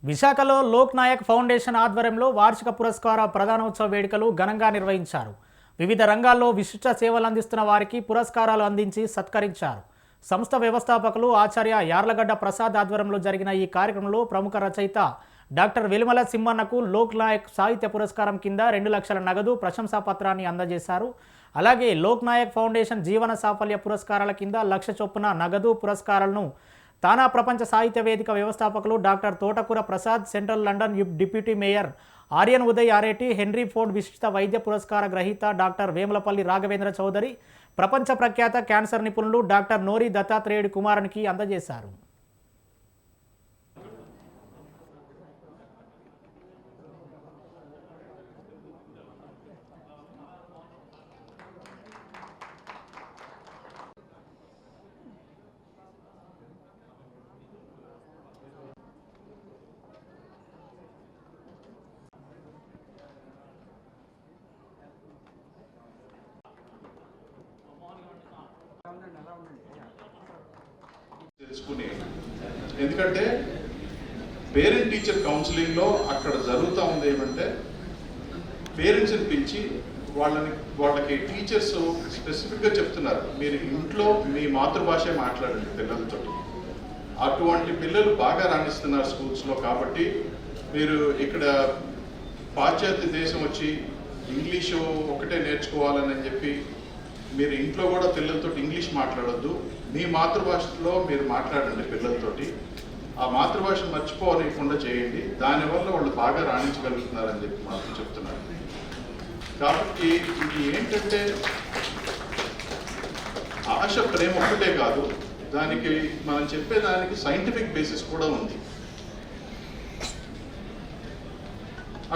విశాఖలో లోక్ నాయక్ ఫౌండేషన్ ఆధ్వర్యంలో వార్షిక పురస్కార ప్రదానోత్సవ వేడుకలు ఘనంగా నిర్వహించారు. వివిధ రంగాల్లో విశిష్ట సేవలు అందిస్తున్న వారికి పురస్కారాలు అందించి సత్కరించారు. సంస్థ వ్యవస్థాపకులు ఆచార్య యార్లగడ్డ ప్రసాద్ ఆధ్వర్యంలో జరిగిన ఈ కార్యక్రమంలో ప్రముఖ రచయిత డాక్టర్ వెలిమల సింహన్నకు లోక్ నాయక్ సాహిత్య పురస్కారం కింద 2 లక్షల నగదు ప్రశంసా పత్రాన్ని అందజేశారు. అలాగే లోక్ నాయక్ ఫౌండేషన్ జీవన సాఫల్య పురస్కారాల కింద 1 లక్ష చొప్పున నగదు పురస్కారాలను తానా ప్రపంచ సాహిత్య వేదిక వ్యవస్థాపకులు డాక్టర్ తోటకూర Prasad, central London deputy mayor Aryan Uday Areti, henry Ford విశిష్ట వైద్య పురస్కార గ్రహీత డాక్టర్ వేములపల్లి రాఘవేంద్ర చౌదరి, ప్రపంచ ప్రఖ్యాత క్యాన్సర్ నిపుణులు డాక్టర్ నోరి దత్తాత్రేయుడి కుమారునికి అందజేశారు. తెలుసుకుని ఎందుకంటే పేరెంట్ టీచర్ కౌన్సిలింగ్లో అక్కడ జరుగుతూ ఉంది ఏమంటే పేరెంట్స్ని పిలిచి వాళ్ళకి టీచర్స్ స్పెసిఫిక్గా చెప్తున్నారు, మీరు ఇంట్లో మీ మాతృభాషే మాట్లాడండి పిల్లలతో. అటువంటి పిల్లలు బాగా రాణిస్తున్నారు స్కూల్స్లో. కాబట్టి మీరు ఇక్కడ పాశ్చాత్య దేశం వచ్చి ఇంగ్లీషు ఒకటే నేర్చుకోవాలని చెప్పి మీరు ఇంట్లో కూడా పిల్లలతో ఇంగ్లీష్ మాట్లాడొద్దు, మీ మాతృభాషలో మీరు మాట్లాడండి పిల్లలతోటి. ఆ మాతృభాష మర్చిపోలేకుండా చేయండి, దానివల్ల వాళ్ళు బాగా రాణించగలుగుతున్నారని చెప్పి మాత్రం చెప్తున్నారు. కాబట్టి ఇది ఏంటంటే ఆశ ప్రేమ ఒక్కటే కాదు, దానికి మనం చెప్పేదానికి సైంటిఫిక్ బేసిస్ కూడా ఉంది.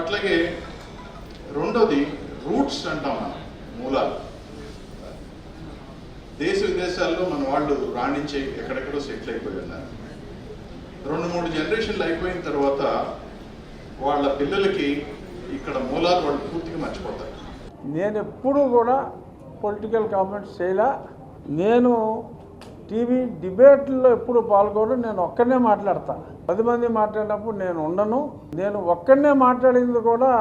అట్లాగే రెండోది రూట్స్ అంటాం మనం, మూలాలు. దేశ విదేశాల్లో మన వాళ్ళు రాణించే ఎక్కడెక్కడో సెటిల్ అయిపోయి ఉన్నారు. 2-3 జనరేషన్లు అయిపోయిన తర్వాత వాళ్ళ పిల్లలకి ఇక్కడ మూలాలు వాళ్ళు పూర్తిగా మర్చిపోతారు. నేను ఎప్పుడూ కూడా పొలిటికల్ కామెంట్స్ చేయలే. నేను టీవీ డిబేట్లో ఎప్పుడు పాల్గొను. నేను ఒక్కనే మాట్లాడతాను. 10 మంది మాట్లాడినప్పుడు నేను ఉండను. నేను ఒక్కనే మాట్లాడింది కూడా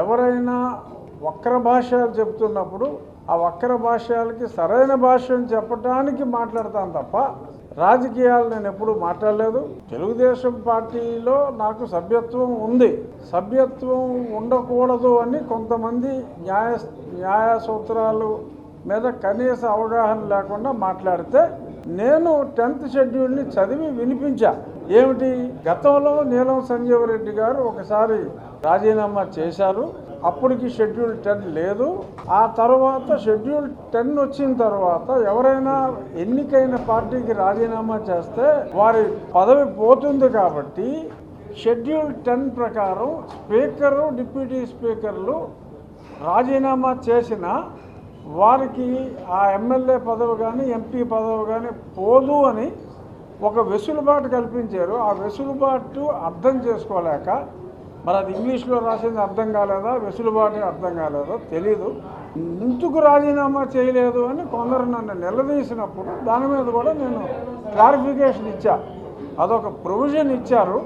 ఎవరైనా వక్ర భాషలు చెప్తున్నప్పుడు ఆ వక్ర భాషలకి సరైన భాషను చెప్పడానికి మాట్లాడతాను తప్ప రాజకీయాలు నేను ఎప్పుడూ మాట్లాడలేదు. తెలుగుదేశం పార్టీలో నాకు సభ్యత్వం ఉంది. సభ్యత్వం ఉండకూడదు అని కొంతమంది న్యాయ సూత్రాలు మీద కనీస అవగాహన లేకుండా మాట్లాడితే నేను 10th షెడ్యూల్ని చదివి వినిపించా. ఏమిటి, గతంలో నీలం సంజీవ్ రెడ్డి గారు ఒకసారి రాజీనామా చేశారు. అప్పటికి షెడ్యూల్ 10 లేదు. ఆ తర్వాత షెడ్యూల్ 10 వచ్చిన తర్వాత ఎవరైనా ఎన్నికైన పార్టీకి రాజీనామా చేస్తే వారి పదవి పోతుంది. కాబట్టి షెడ్యూల్ 10 ప్రకారం స్పీకరు, డిప్యూటీ స్పీకర్లు రాజీనామా చేసిన వారికి ఆ ఎమ్మెల్యే పదవి కానీ ఎంపీ పదవి కానీ పోదు అని ఒక వెసులుబాటు కల్పించారు. ఆ వెసులుబాటు అర్థం చేసుకోలేక, మరి అది ఇంగ్లీష్లో రాసింది అర్థం కాలేదా, వెసులుబాటు అర్థం కాలేదో తెలీదు, ఎందుకు రాజీనామా చేయలేదు అని కొందరు నన్ను నిలదీసినప్పుడు దాని మీద కూడా నేను క్లారిఫికేషన్ ఇచ్చా. అదొక ప్రొవిజన్ ఇచ్చారు.